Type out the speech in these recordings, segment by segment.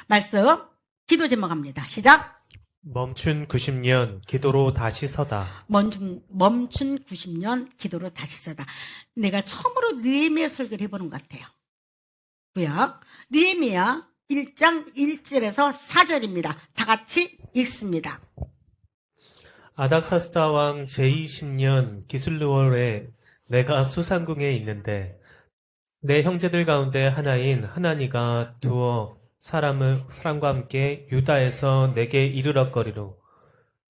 말씀, 기도 제목합니다. 시작. 멈춘 90년 기도로 다시 서다. 멈춘 90년 기도로 다시 서다. 내가 처음으로 느헤미야 설교를 해보는 것 같아요. 구약 느헤미야 1장 1절에서 4절입니다. 다 같이 읽습니다. 아닥사스다 왕 제20년 기슬루월에 내가 수상궁에 있는데 내 형제들 가운데 하나인 하나니가 두어 사람과 함께 유다에서 내게 이르렀거리로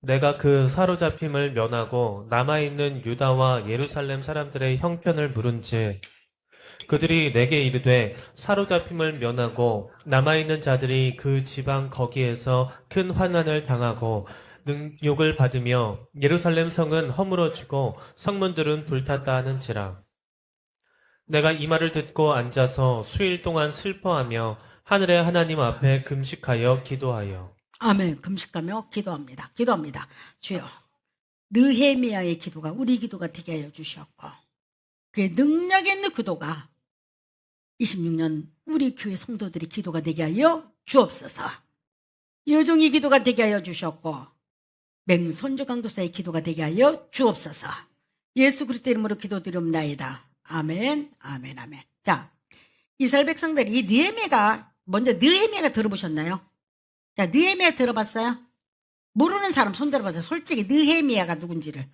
내가 그 사로잡힘을 면하고 남아있는 유다와 예루살렘 사람들의 형편을 물은즉 그들이 내게 이르되 사로잡힘을 면하고 남아있는 자들이 그 지방 거기에서 큰 환난을 당하고 능욕을 받으며 예루살렘 성은 허물어지고 성문들은 불탔다 하는지라. 내가 이 말을 듣고 앉아서 수일 동안 슬퍼하며 하늘의 하나님 앞에 금식하여 기도하여. 아멘. 금식하며 기도합니다. 주여, 느헤미야의 기도가 우리 기도가 되게 하여 주시옵고 그의 능력 있는 기도가 26년 우리 교회 성도들의 기도가 되게 하여 주옵소서. 여종이 기도가 되게 하여 주셨고 맹손주 강도사의 기도가 되게 하여 주옵소서. 예수 그리스도 이름으로 기도드리옵나이다. 아멘, 아멘, 아멘. 자, 이스라엘 백성들이 먼저 느헤미야가 들어보셨나요? 자, 느헤미야 들어봤어요? 모르는 사람 손 들어봤어요. 솔직히 느헤미야가 누군지를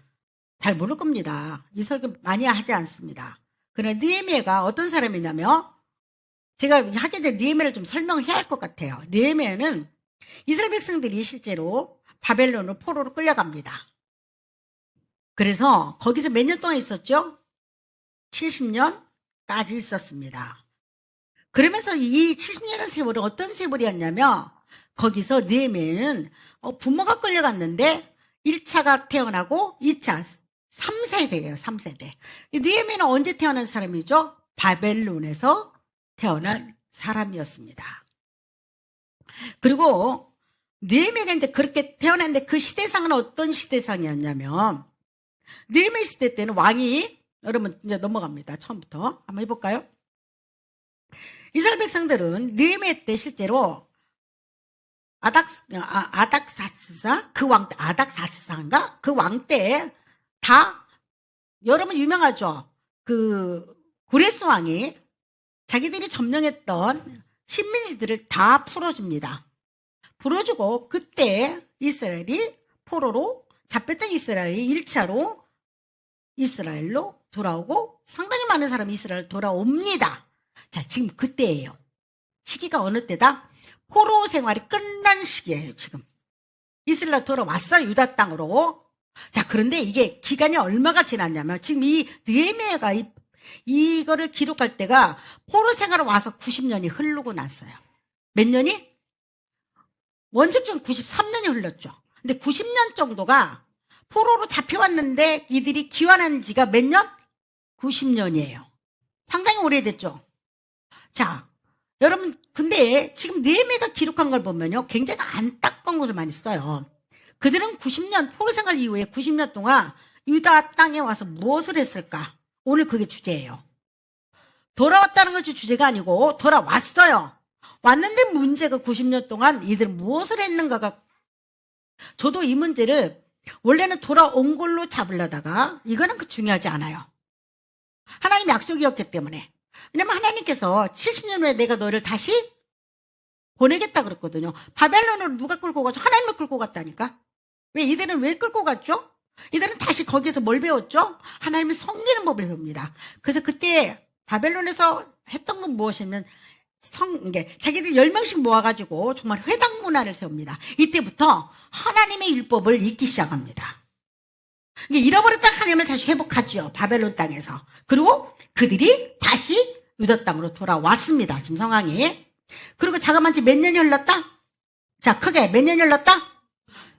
잘 모를 겁니다. 이 설교 많이 하지 않습니다. 그러나 느헤미야가 어떤 사람이냐면 제가 하게 된 느헤미야를 좀 설명해야 할 것 같아요. 느헤미야는 이스라엘 백성들이 실제로 바벨론으로 포로로 끌려갑니다. 그래서 거기서 몇 년 동안 있었죠? 70년까지 있었습니다. 그러면서 이 70년의 세월은 어떤 세월이었냐면 거기서 느헤미야는 부모가 끌려갔는데 1차가 태어나고 2차 3세대예요. 3세대. 느헤미야는 언제 태어난 사람이죠? 바벨론에서 태어난 사람이었습니다. 그리고 느헤미야가 이제 그렇게 태어났는데 그 시대상은 어떤 시대상이었냐면 느헤미야 시대 때는 왕이 여러분 이제 넘어갑니다. 처음부터 한번 해볼까요? 이스라엘 백성들은 느헤미야 때 실제로 아닥사스사 그 왕 때 아닥사스사인가 그 왕 때 다 여러분 유명하죠. 그 고레스 왕이 자기들이 점령했던 식민지들을 다 풀어줍니다. 풀어주고 그때 이스라엘이 포로로 잡혔던 이스라엘이 1차로 이스라엘로 돌아오고 상당히 많은 사람이 이스라엘 돌아옵니다. 자, 지금 그때예요. 시기가 어느 때다? 포로 생활이 끝난 시기예요, 지금. 이스라엘 돌아왔어요, 유다 땅으로. 자, 그런데 이게 기간이 얼마가 지났냐면 지금 이 느헤미야가 이거를 기록할 때가 포로 생활을 와서 90년이 흐르고 났어요. 몇 년이? 원칙적으로 93년이 흘렀죠. 근데 90년 정도가 포로로 잡혀왔는데 이들이 귀환한 지가 몇 년? 90년이에요. 상당히 오래됐죠. 자, 여러분, 근데 지금 느헤미야가 기록한 걸 보면요, 굉장히 안타까운 것을 많이 써요. 그들은 90년, 포로 생활 이후에 90년 동안 유다 땅에 와서 무엇을 했을까? 오늘 그게 주제예요. 돌아왔다는 것이 주제가 아니고, 돌아왔어요. 왔는데 문제가 90년 동안 이들은 무엇을 했는가가, 저도 이 문제를 원래는 돌아온 걸로 잡으려다가, 이거는 그 중요하지 않아요. 하나님 약속이었기 때문에. 왜냐면 하나님께서 70년 후에 내가 너를 다시 보내겠다 그랬거든요. 바벨론으로 누가 끌고 가죠? 하나님을 끌고 갔다니까. 이들은 왜 끌고 갔죠? 이들은 다시 거기서 뭘 배웠죠? 하나님을 섬기는 법을 배웁니다. 그래서 그때 바벨론에서 했던 건 무엇이냐면 자기들 10명씩 모아가지고 정말 회당 문화를 세웁니다. 이때부터 하나님의 율법을 읽기 시작합니다. 잃어버렸던 하나님을 다시 회복하죠. 바벨론 땅에서. 그리고 그들이 다시 유다 땅으로 돌아왔습니다. 지금 상황이. 그리고 자그마치 몇 년이 흘렀다? 자, 크게 몇 년이 흘렀다?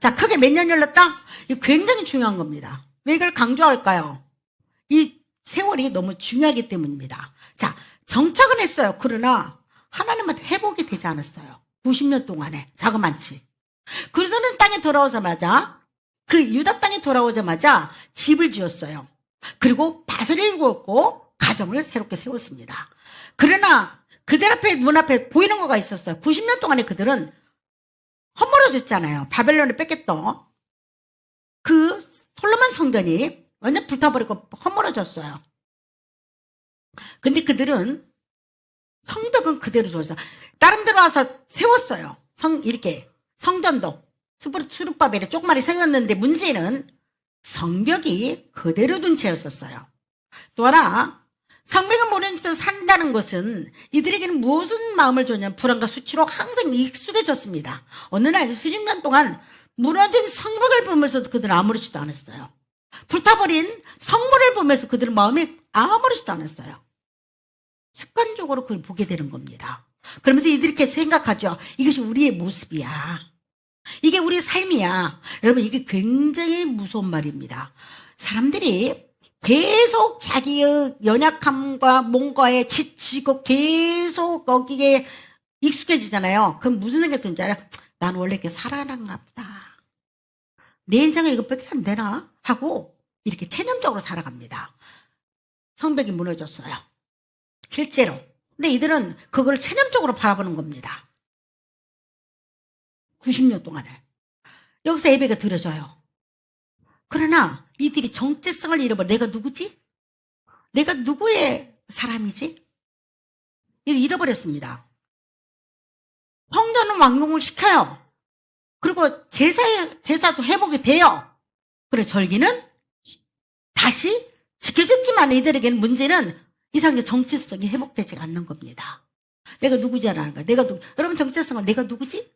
자, 크게 몇 년이 흘렀다? 이거 굉장히 중요한 겁니다. 왜 이걸 강조할까요? 이 세월이 너무 중요하기 때문입니다. 자, 정착은 했어요. 그러나 하나님한테 회복이 되지 않았어요. 90년 동안에 자그만치. 그들은 땅에 돌아오자마자 그 유다 땅에 돌아오자마자 집을 지었어요. 그리고 밭을 일구었고 가정을 새롭게 세웠습니다. 그러나 그들 앞에, 눈앞에 보이는 거가 있었어요. 90년 동안에 그들은 허물어졌잖아요. 바벨론에 뺏겼던 그 솔로몬 성전이 완전 불타버리고 허물어졌어요. 근데 그들은 성벽은 그대로 둬서 다른 데로 와서 세웠어요. 이렇게 성전도 수룹바벨에 조그마리 세웠는데 문제는 성벽이 그대로 둔 채였었어요. 또 하나, 성벽을 모르는 채로 산다는 것은 이들에게는 무슨 마음을 줬냐면 불안과 수치로 항상 익숙해졌습니다. 어느 날 수십 년 동안 무너진 성벽을 보면서도 그들은 아무렇지도 않았어요. 불타버린 성물을 보면서 그들은 마음이 아무렇지도 않았어요. 습관적으로 그걸 보게 되는 겁니다. 그러면서 이들이 이렇게 생각하죠. 이것이 우리의 모습이야. 이게 우리의 삶이야. 여러분, 이게 굉장히 무서운 말입니다. 사람들이 계속 자기의 연약함과 뭔가에 지치고 계속 거기에 익숙해지잖아요. 그럼 무슨 생각이 드는지 알아요? 난 원래 이렇게 살아난가 보다. 내 인생은 이것밖에 안 되나? 하고 이렇게 체념적으로 살아갑니다. 성벽이 무너졌어요. 실제로. 근데 이들은 그걸 체념적으로 바라보는 겁니다. 90년 동안을. 여기서 예배가 드려져요. 그러나 이들이 정체성을 잃어버려. 내가 누구지? 내가 누구의 사람이지? 잃어버렸습니다. 성전은 완공을 시켜요. 그리고 제사도 회복이 돼요. 그래, 절기는 다시 지켜졌지만 이들에게는 문제는 이상의 정체성이 회복되지 않는 겁니다. 내가 누구지라는 거야. 여러분, 정체성은 내가 누구지?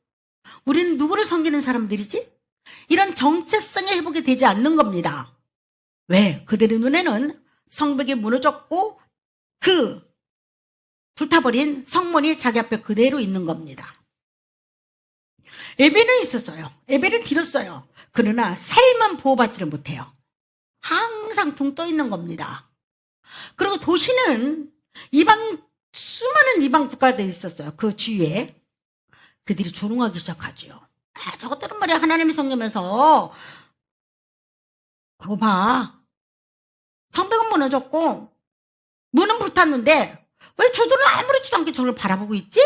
우리는 누구를 섬기는 사람들이지? 이런 정체성이 회복이 되지 않는 겁니다. 왜? 그들의 눈에는 성벽이 무너졌고 그 불타버린 성문이 자기 앞에 그대로 있는 겁니다. 예배는 있었어요. 예배를 드렸어요. 그러나 삶은 보호받지를 못해요. 항상 둥 떠 있는 겁니다. 그리고 도시는 수많은 이방 국가들이 있었어요. 그 주위에. 그들이 조롱하기 시작하죠. 저것들은 말이야, 하나님이 섬기면서 봐. 성벽은 무너졌고 문은 불탔는데 왜 저들은 아무렇지도 않게 저를 바라보고 있지?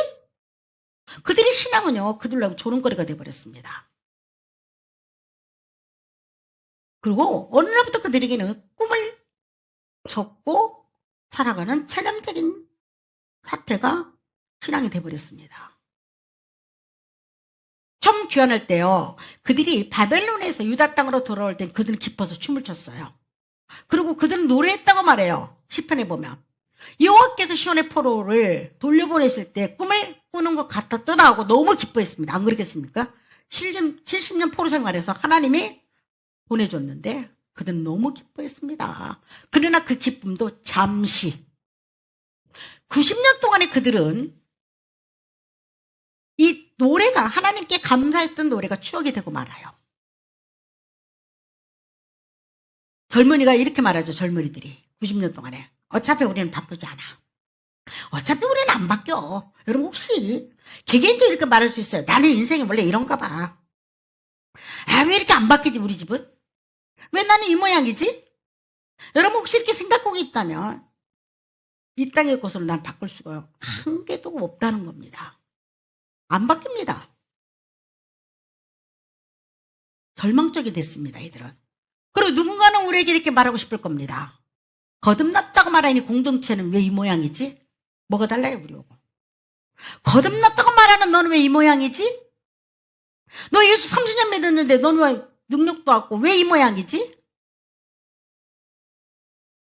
그들의 신앙은요, 그들로 조롱거리가 돼버렸습니다. 그리고 어느 날부터 그들에게는 꿈을 접고 살아가는 체념적인 사태가 신앙이 돼버렸습니다. 처음 귀환할 때요, 그들이 바벨론에서 유다 땅으로 돌아올 때 그들은 기뻐서 춤을 췄어요. 그리고 그들은 노래했다고 말해요. 시편에 보면 여호와께서 시온의 포로를 돌려보내실 때 꿈을 꾸는 것 같아 또 나오고 너무 기뻐했습니다. 안 그렇겠습니까? 70년 포로 생활에서 하나님이 보내줬는데 그들은 너무 기뻐했습니다. 그러나 그 기쁨도 잠시. 90년 동안에 그들은 이 노래가, 하나님께 감사했던 노래가 추억이 되고 말아요. 젊은이가 이렇게 말하죠. 젊은이들이 90년 동안에 어차피 우리는 바꾸지 않아. 어차피 우리는 안 바뀌어. 여러분, 혹시 개개인적으로 이렇게 말할 수 있어요. 나는 인생이 원래 이런가 봐. 왜 이렇게 안 바뀌지 우리 집은? 왜 나는 이 모양이지? 여러분, 혹시 이렇게 생각하고 있다면 이 땅의 것으로 난 바꿀 수가 한 개도 없다는 겁니다. 안 바뀝니다. 절망적이 됐습니다, 이들은. 그리고 누군가는 우리에게 이렇게 말하고 싶을 겁니다. 거듭났다고 말하니 공동체는 왜 이 모양이지? 뭐가 달라요, 우리하고? 거듭났다고 말하는 너는 왜 이 모양이지? 너 예수 30년 믿었는데 너는 왜 능력도 없고 왜 이 모양이지?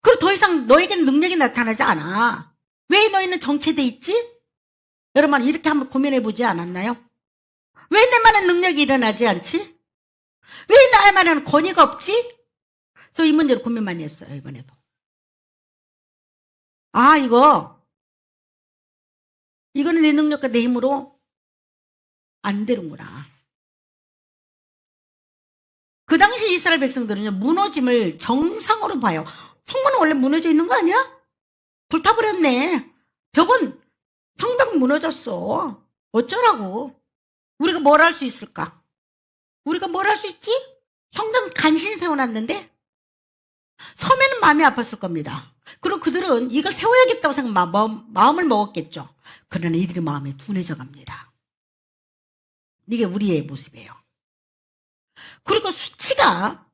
그리고 더 이상 너에게는 능력이 나타나지 않아. 왜 너희는 정체돼 있지? 여러분, 이렇게 한번 고민해 보지 않았나요? 왜 내만의 능력이 일어나지 않지? 왜 나만은 권위가 없지? 저 이 문제로 고민 많이 했어요, 이번에도. 이거는 내 능력과 내 힘으로 안 되는구나. 그 당시 이스라엘 백성들은요, 무너짐을 정상으로 봐요. 성문은 원래 무너져 있는 거 아니야? 불타버렸네. 성벽은 무너졌어. 어쩌라고? 우리가 뭘 할 수 있을까? 우리가 뭘 할 수 있지? 성전 간신히 세워놨는데? 처음에는 마음이 아팠을 겁니다. 그리고 그들은 이걸 세워야겠다고 마음을 먹었겠죠. 그러나 이들의 마음이 둔해져 갑니다. 이게 우리의 모습이에요. 그리고 수치가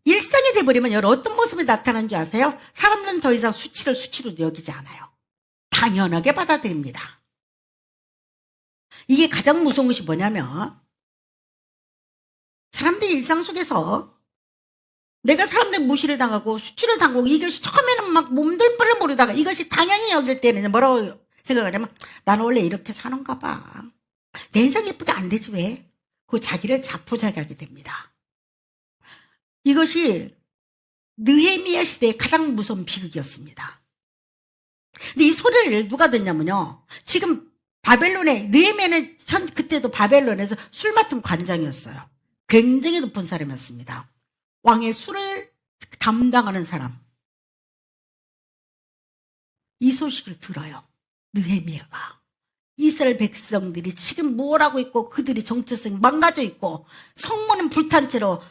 일상이 돼버리면 여러분 어떤 모습이 나타나는 줄 아세요? 사람들은 더 이상 수치를 수치로 여기지 않아요. 당연하게 받아들입니다. 이게 가장 무서운 것이 뭐냐면 사람들이 일상 속에서 내가 사람들 무시를 당하고 수치를 당하고 이것이 처음에는 막 몸둘 바를 모르다가 이것이 당연히 여길 때는 뭐라고 생각하냐면 나는 원래 이렇게 사는가 봐. 내 인상 예쁘게 안 되지 왜? 그 자기를 자포자기하게 됩니다. 이것이 느헤미야 시대의 가장 무서운 비극이었습니다. 근데 이 소리를 누가 듣냐면요. 지금 바벨론에 느헤미야는 그때도 바벨론에서 술 맡은 관장이었어요. 굉장히 높은 사람이었습니다. 왕의 술을 담당하는 사람. 이 소식을 들어요. 느헤미야가. 이스라엘 백성들이 지금 뭘 하고 있고 그들이 정체성이 망가져 있고 성문은 불탄 채로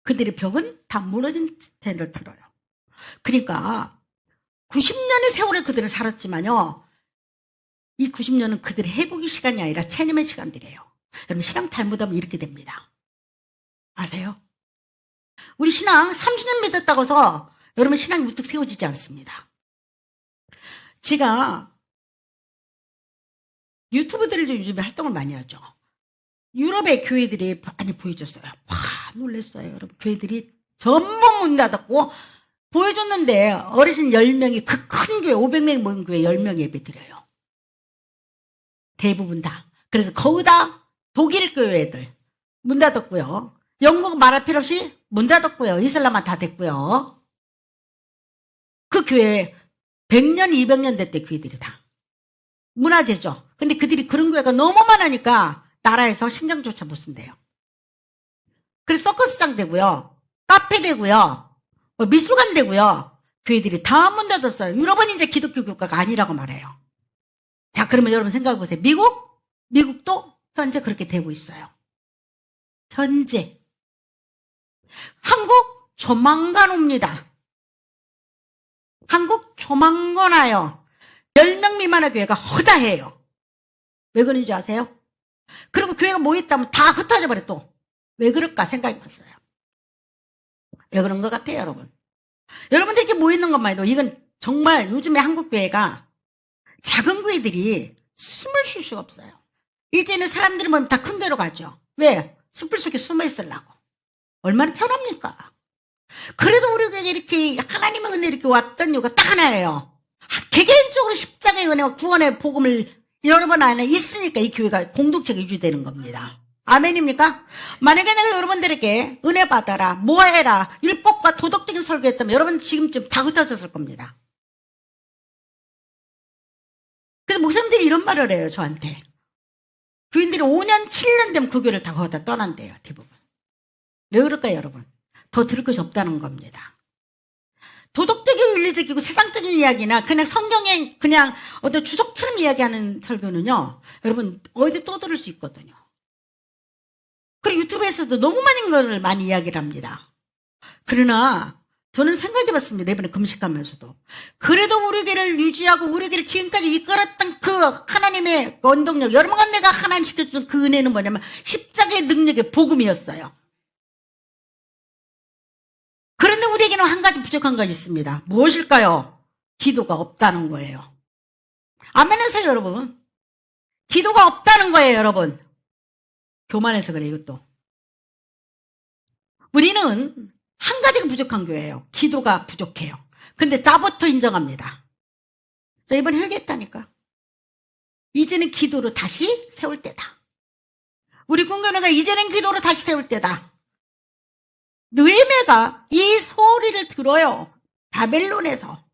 그들의 벽은 다 무너진 채를 들어요. 그러니까 90년의 세월을 그들은 살았지만요. 이 90년은 그들의 회복의 시간이 아니라 체념의 시간들이에요. 여러분 신앙 잘못하면 이렇게 됩니다. 아세요? 우리 신앙 30년 믿었다고 해서 여러분 신앙이 무뚝 세워지지 않습니다. 제가 유튜브들을 요즘에 활동을 많이 하죠. 유럽의 교회들이 많이 보여줬어요. 와 놀랐어요. 여러분 교회들이 전부 문 닫았고 보여줬는데 어르신 10명이 그 큰 교회 500명 모인 교회 10명 예배 드려요. 대부분 다. 그래서 거의 다 독일 교회들 문 닫았고요. 영국 말할 필요 없이 문 닫았고요. 이슬람만 다 됐고요. 그 교회 100년 200년 됐대 교회들이 다. 문화재죠. 근데 그들이 그런 교회가 너무 많으니까 나라에서 신경조차 못 쓴대요. 그래서 서커스장 되고요. 카페 되고요. 미술관 되고요. 교회들이 다 문 닫았어요. 유럽은 이제 기독교 국가가 아니라고 말해요. 자, 그러면 여러분 생각해 보세요. 미국도 현재 그렇게 되고 있어요. 현재. 한국 조만간 옵니다. 한국 조만간 와요. 10명 미만의 교회가 허다해요. 왜 그런지 아세요? 그리고 교회가 모였다면 다 흩어져 버려 또. 왜 그럴까 생각해 봤어요. 왜 그런 것 같아요, 여러분? 여러분들 이렇게 모이는 것만 해도 이건 정말 요즘에 한국 교회가 작은 교회들이 숨을 쉴 수가 없어요. 이제는 사람들이 모이면 다 큰 데로 가죠. 왜? 숲을 속에 숨어 있으려고. 얼마나 편합니까? 그래도 우리 교회가 이렇게 하나님의 은혜 이렇게 왔던 이유가 딱 하나예요. 개개인적으로 십자가의 은혜와 구원의 복음을 여러분 안에 있으니까 이 교회가 공동체가 유지되는 겁니다. 아멘입니까? 만약에 내가 여러분들에게 은혜 받아라, 뭐해라, 율법과 도덕적인 설교했다면 여러분 지금쯤 다 흩어졌을 겁니다. 그래서 목사님들이 이런 말을 해요, 저한테. 교인들이 5년, 7년 되면 그 교회를 다 거기다 떠난대요, 대부분. 왜 그럴까요, 여러분? 더 들을 것이 없다는 겁니다. 도덕적이고 윤리적이고 세상적인 이야기나 그냥 성경에 그냥 어떤 주석처럼 이야기하는 설교는요, 여러분 어디 또 들을 수 있거든요. 그리고 유튜브에서도 너무 많은 걸 많이 이야기를 합니다. 그러나 저는 생각해 봤습니다. 이번에 금식하면서도. 그래도 우리 교회를 유지하고 우리 교회를 지금까지 이끌었던 그 하나님의 원동력, 여러분과 내가 하나님 시켜준 그 은혜는 뭐냐면 십자가의 능력의 복음이었어요. 그런데 우리에게는 한 가지 부족한 것이 있습니다. 무엇일까요? 기도가 없다는 거예요. 아멘 하세요, 여러분. 기도가 없다는 거예요, 여러분. 교만해서 그래, 이것도. 우리는 한 가지가 부족한 교회예요. 기도가 부족해요. 근데 나부터 인정합니다. 자, 이번에 회개했다니까. 이제는 기도로 다시 세울 때다. 우리 공교회가 이제는 기도로 다시 세울 때다. 느헤미야가 이 소리를 들어요. 바벨론에서.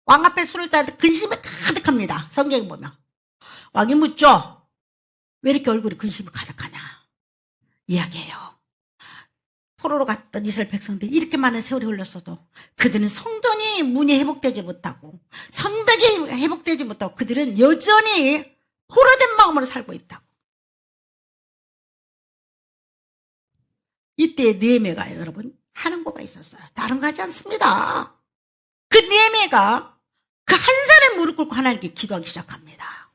왕 앞에 술을 따듯 근심이 가득합니다. 성경에 보면. 왕이 묻죠. 왜 이렇게 얼굴이 근심이 가득하냐. 이야기해요. 포로로 갔던 이스라엘 백성들이 이렇게 많은 세월이 흘렀어도 그들은 성전이 문이 회복되지 못하고 성벽이 회복되지 못하고 그들은 여전히 포로된 마음으로 살고 있다고. 이때 느헤미야가 여러분 하는 거가 있었어요. 다른 거 하지 않습니다. 그 느헤미야가 그 한 사람의 무릎 꿇고 하나님께 기도하기 시작합니다.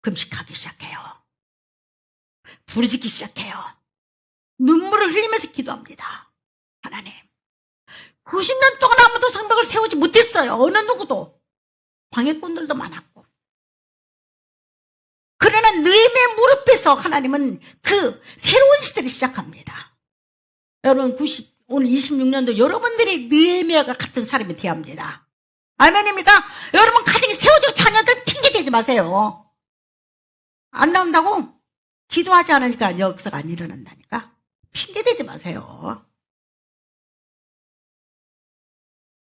금식하기 시작해요. 부르짖기 시작해요. 눈물을 흘리면서 기도합니다. 하나님, 90년 동안 아무도 성벽을 세우지 못했어요. 어느 누구도. 방해꾼들도 많았고. 그러나 느헤미야 무릎에서 하나님은 그 새로운 시대를 시작합니다. 여러분 오늘 26년도 여러분들이 느헤미야가 같은 사람이 되어야 합니다. 아멘입니까? 여러분 가정이 세워지고 자녀들 핑계대지 마세요. 안 나온다고? 기도하지 않으니까 역사가 안 일어난다니까? 핑계대지 마세요.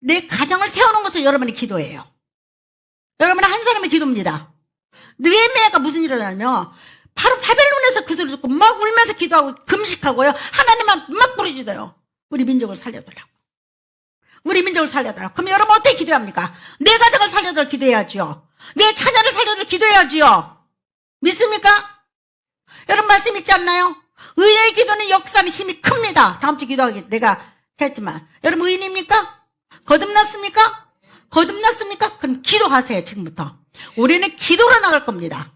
내 가정을 세워놓은 것을 여러분이 기도해요. 여러분은 한 사람의 기도입니다. 느헤미야가 무슨 일을 하냐면 바로 바벨론에서 그 소리 듣고 막 울면서 기도하고 금식하고요. 하나님만 막 부르짖어요. 우리 민족을 살려달라고. 우리 민족을 살려달라고. 그럼 여러분 어떻게 기도합니까? 내 가정을 살려달라고 기도해야지요. 내 자녀를 살려달라고 기도해야지요. 믿습니까? 여러분 말씀 있지 않나요? 의인의 기도는 역사는 힘이 큽니다. 다음 주 기도하기 내가 했지만 여러분 의인입니까? 거듭났습니까? 거듭났습니까? 그럼 기도하세요. 지금부터. 우리는 기도로 나갈 겁니다.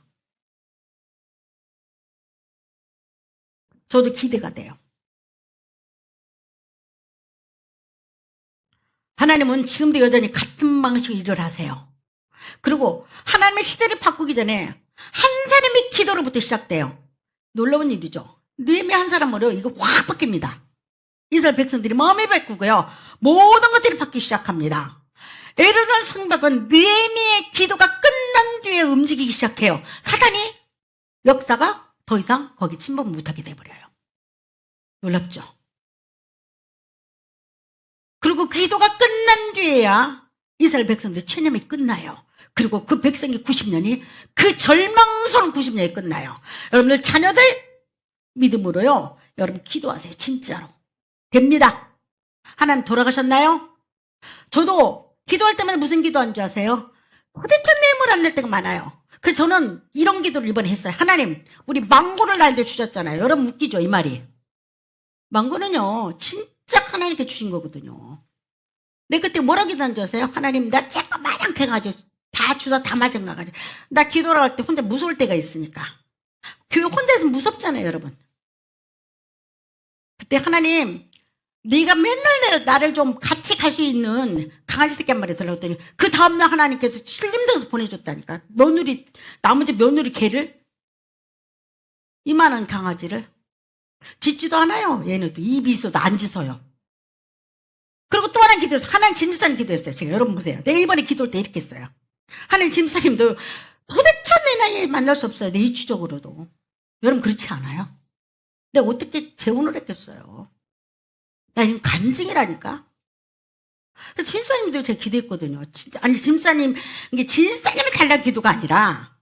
저도 기대가 돼요. 하나님은 지금도 여전히 같은 방식으로 일을 하세요. 그리고 하나님의 시대를 바꾸기 전에 한 사람의 기도로부터 시작돼요. 놀라운 일이죠. 느헤미야 한 사람으로 이거 확 바뀝니다. 이스라엘 백성들이 마음이 바꾸고요. 모든 것들이 바뀌기 시작합니다. 에르돈 성벽은 느헤미야의 기도가 끝난 뒤에 움직이기 시작해요. 사단이 역사가 더 이상 거기 침범 못하게 돼버려요. 놀랍죠? 그리고 기도가 끝난 뒤에야 이스라엘 백성들의 체념이 끝나요. 그리고 그 백성의 90년이 그 절망스러운 90년이 끝나요. 여러분들 자녀들 믿음으로요. 여러분 기도하세요. 진짜로. 됩니다. 하나님 돌아가셨나요? 저도 기도할 때마다 무슨 기도한 줄 아세요? 도대체 뇌물 안 낼 때가 많아요. 그래서 저는 이런 기도를 이번에 했어요. 하나님, 우리 망고를 나한테 주셨잖아요. 여러분 웃기죠, 이 말이. 망고는요, 진짜 하나님께 주신 거거든요. 내가 그때 뭐라 기도한 줄 아세요? 하나님, 나 조그마한 해가지고 다 주사 다 맞은 거 가지고 나 기도하러 갈 때 혼자 무서울 때가 있으니까. 교회 혼자 있으면 무섭잖아요, 여러분. 그때 하나님, 네가 맨날 나를 좀 같이 갈 수 있는 강아지 새끼 한 마리 달라고 했더니 그 다음날 하나님께서 칠림대에서 보내줬다니까. 며느리, 나머지 며느리 개를 이만한 강아지를 짖지도 않아요. 얘네도 입이 있어도 안 짖어요. 그리고 또 하나 기도했어요. 하나님 짐사님 기도했어요. 제가 여러분 보세요. 내가 이번에 기도할 때 이렇게 했어요. 하나님 짐사님도 도대체 내 나이에 만날 수 없어요. 내 이치적으로도. 여러분 그렇지 않아요? 내가 어떻게 재혼을 했겠어요? 나 이건 간증이라니까. 진사님도 제가 기도했거든요. 진짜 아니 진사님 이게 진사님을 달라는 기도가 아니라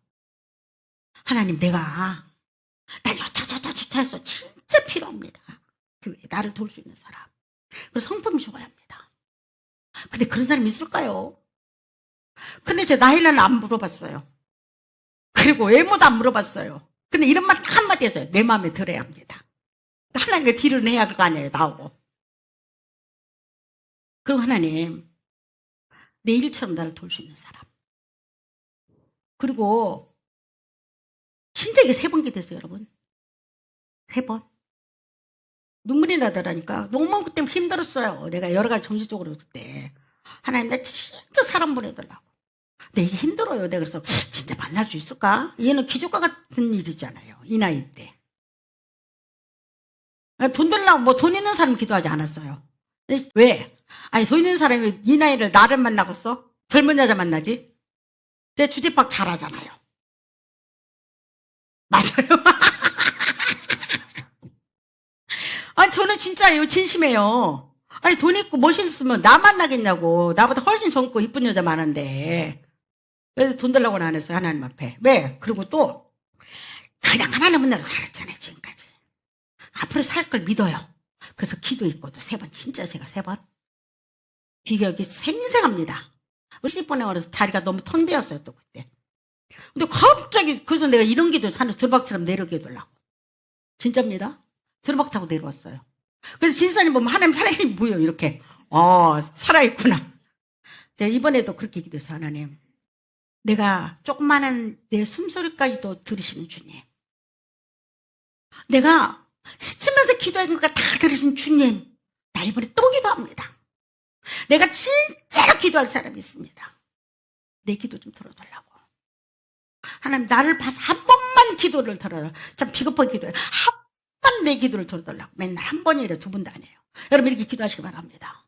하나님 내가 나 여차저차저차해서 진짜 필요합니다. 교회에 나를 도울 수 있는 사람. 그래서 성품이 좋아야 합니다. 근데 그런 사람이 있을까요? 근데 제 나이는 안 물어봤어요. 그리고 외모도 안 물어봤어요. 근데 이런 말 한마디 했어요. 내 마음에 들어야 합니다. 하나님과 딜을 해야 할 거 아니에요. 나오고. 그리고 하나님, 내 일처럼 나를 도울 수 있는 사람. 그리고 진짜 이게 3번 기도했어요, 여러분. 3번. 눈물이 나더라니까. 너무 그때 힘들었어요. 내가 여러 가지 정신적으로 그때. 하나님, 나 진짜 사람 보내달라고. 근데 이게 힘들어요. 내가 그래서 진짜 만날 수 있을까? 얘는 기적과 같은 일이잖아요. 이 나이 때. 돈 달라고, 뭐 돈 있는 사람 기도하지 않았어요. 왜? 아니, 돈 있는 사람이 이 나이를 나를 만나겠어? 젊은 여자 만나지? 제 주제팍 잘하잖아요. 맞아요. 아니, 저는 진짜예요. 진심이에요. 아니, 돈 있고 멋있으면 나 만나겠냐고. 나보다 훨씬 젊고 이쁜 여자 많은데. 왜 돈 달라고는 안 했어요, 하나님 앞에. 왜? 그리고 또, 그냥 하나님 만나러 살았잖아요, 지금까지. 앞으로 살 걸 믿어요. 그래서 기도했고, 또 3번, 진짜 제가 3번. 기억이 생생합니다. 10번에 걸어서 다리가 너무 텅 비었어요, 또 그때. 근데 갑자기, 그래서 내가 이런 기도 하는 드박처럼 내려게 해달라고. 진짜입니다. 드박 타고 내려왔어요. 그래서 진사님 보면 하나님 살아있는 보여, 이렇게. 살아있구나. 제가 이번에도 그렇게 기도했어요. 하나님, 내가 조그마한 내 숨소리까지도 들으시는 주님. 내가 스치면서 기도한 것까 다 들으신 주님. 나 이번에 또 기도합니다. 내가 진짜로 기도할 사람이 있습니다. 내 기도 좀 들어달라고. 하나님, 나를 봐서 한 번만 기도를 들어요. 참 비겁하게 기도해요. 한 번 내 기도를 들어달라고. 맨날 한 번이라 두 번도 안 해요. 여러분 이렇게 기도하시기 바랍니다.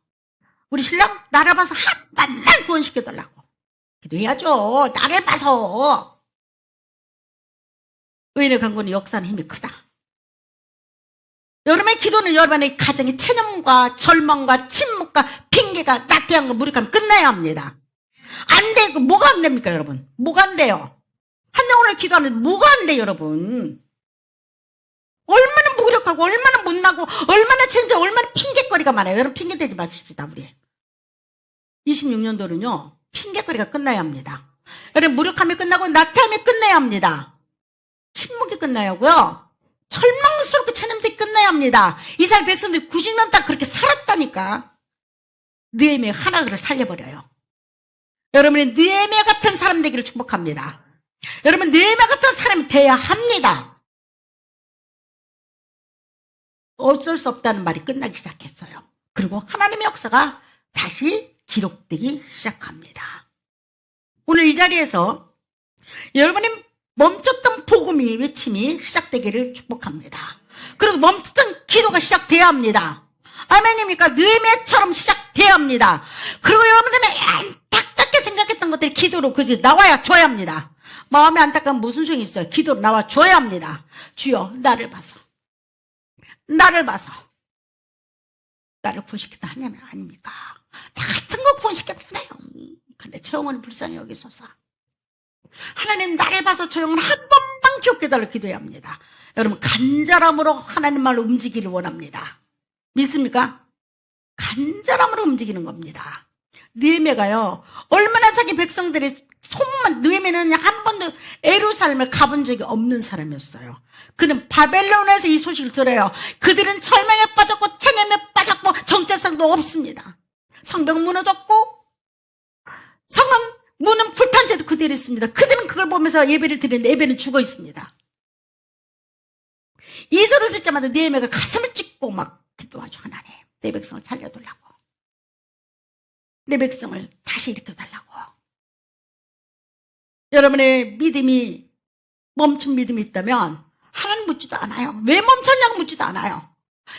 우리 신랑 나를 봐서 한 번만 구원시켜달라고. 기도해야죠. 나를 봐서. 의인의 강구는 역사는 힘이 크다. 여러분의 기도는 여러분의 가정의 체념과 절망과 침묵과 핑계가 나태함과 무력함 끝나야 합니다. 안 돼. 뭐가 안 됩니까, 여러분? 뭐가 안 돼요? 한 영혼을 기도하는데 뭐가 안 돼요, 여러분? 얼마나 무력하고, 얼마나 못나고, 얼마나 체념되고, 얼마나 핑계거리가 많아요. 여러분 핑계 대지 맙시다, 우리. 26년도는요, 핑계거리가 끝나야 합니다. 여러분 무력함이 끝나고 나태함이 끝나야 합니다. 침묵이 끝나야 하고요. 절망스럽게 체념이 끝나야 합니다. 이스라엘 백성들이 90년 다 그렇게 살았다니까. 느헤미야 하나 그를 살려버려요. 여러분이 느헤미야 같은 사람 되기를 축복합니다. 여러분 느헤미야 같은 사람이 돼야 합니다. 어쩔 수 없다는 말이 끝나기 시작했어요. 그리고 하나님의 역사가 다시 기록되기 시작합니다. 오늘 이 자리에서 여러분이 멈췄던 복음이 외침이 시작되기를 축복합니다. 그리고 멈췄던 기도가 시작돼야 합니다. 아멘입니까? 느헤미야처럼 시작돼야 합니다. 그리고 여러분들은 안타깝게 생각했던 것들이 기도로 그지 나와야 줘야 합니다. 마음에 안타까운 무슨 소용이 있어요? 기도로 나와 줘야 합니다. 주여 나를 봐서 나를 구원시켰다 하냐면 아닙니까? 다 같은 거 구원시켰잖아요. 근데 저 영혼은 불쌍히 여기소서. 하나님 나를 봐서 저 영혼 한 번만 기억해 달라고 기도해야 합니다. 여러분 간절함으로 하나님 말로 움직이기를 원합니다. 믿습니까? 간절함으로 움직이는 겁니다. 느헤미야가요 얼마나 자기 백성들의 소문만, 느헤미야는 한 번도 예루살렘을 가본 적이 없는 사람이었어요. 그는 바벨론에서 이 소식을 들어요. 그들은 절망에 빠졌고 체념에 빠졌고 정체성도 없습니다. 성벽은 무너졌고 성은 문은 불탄 채도 그대로 있습니다. 그들은 그걸 보면서 예배를 드리는데 예배는 죽어 있습니다. 이 소리를 듣자마자 느헤미야가 가슴을 찢고 막 기도하죠. 하나님 내 백성을 살려달라고, 내 백성을 다시 일으켜달라고. 여러분의 믿음이 멈춘 믿음이 있다면 하나님 묻지도 않아요. 왜 멈췄냐고 묻지도 않아요.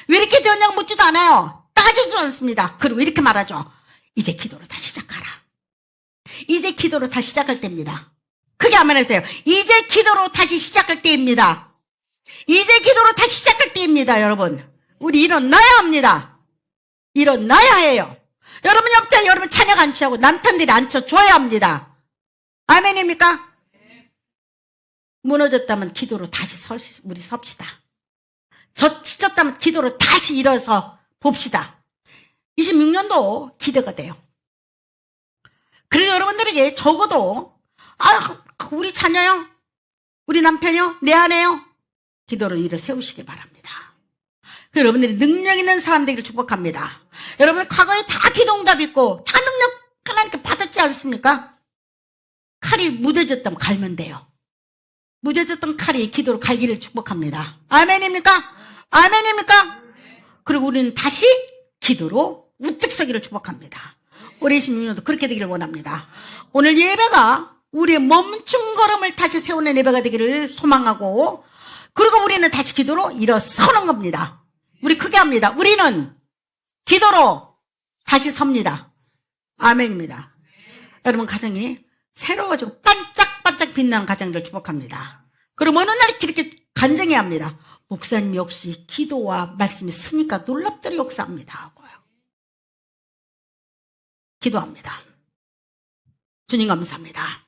왜 이렇게 되었냐고 묻지도 않아요. 따지지도 않습니다. 그리고 이렇게 말하죠. 이제 기도로 다시 시작하라. 이제 기도로 다시 시작할 때입니다. 그게 아멘하세요. 이제 기도로 다시 시작할 때입니다. 이제 기도로 다시 시작할 때입니다. 여러분 우리 일어나야 합니다. 일어나야 해요. 여러분 옆자리 여러분 찬양 안 취하고 남편들이 앉혀줘야 합니다. 아멘입니까? 무너졌다면 기도로 다시 우리 섭시다. 지쳤다면 기도로 다시 일어서 봅시다. 26년도 기대가 돼요. 그래서 여러분들에게 적어도 우리 자녀요, 우리 남편이요, 내 아내요, 기도로 일을 세우시길 바랍니다. 여러분들이 능력 있는 사람 되기를 축복합니다. 여러분 과거에 다 기도응답 있고 다 능력 하나님께 받았지 않습니까? 칼이 무뎌졌다면 갈면 돼요. 무뎌졌던 칼이 기도로 갈기를 축복합니다. 아멘입니까? 아멘입니까? 그리고 우리는 다시 기도로 우뚝 서기를 축복합니다. 우리 26년도 그렇게 되기를 원합니다. 오늘 예배가 우리의 멈춘 걸음을 다시 세우는 예배가 되기를 소망하고, 그리고 우리는 다시 기도로 일어서는 겁니다. 우리 크게 합니다. 우리는 기도로 다시 섭니다. 아멘입니다. 여러분 가정이 새로워지고 반짝반짝 빛나는 가정들 축복합니다. 그럼 어느 날 이렇게 간증해야 합니다. 목사님 역시 기도와 말씀이 쓰니까 놀랍도록 역사합니다 하고요. 기도합니다. 주님 감사합니다.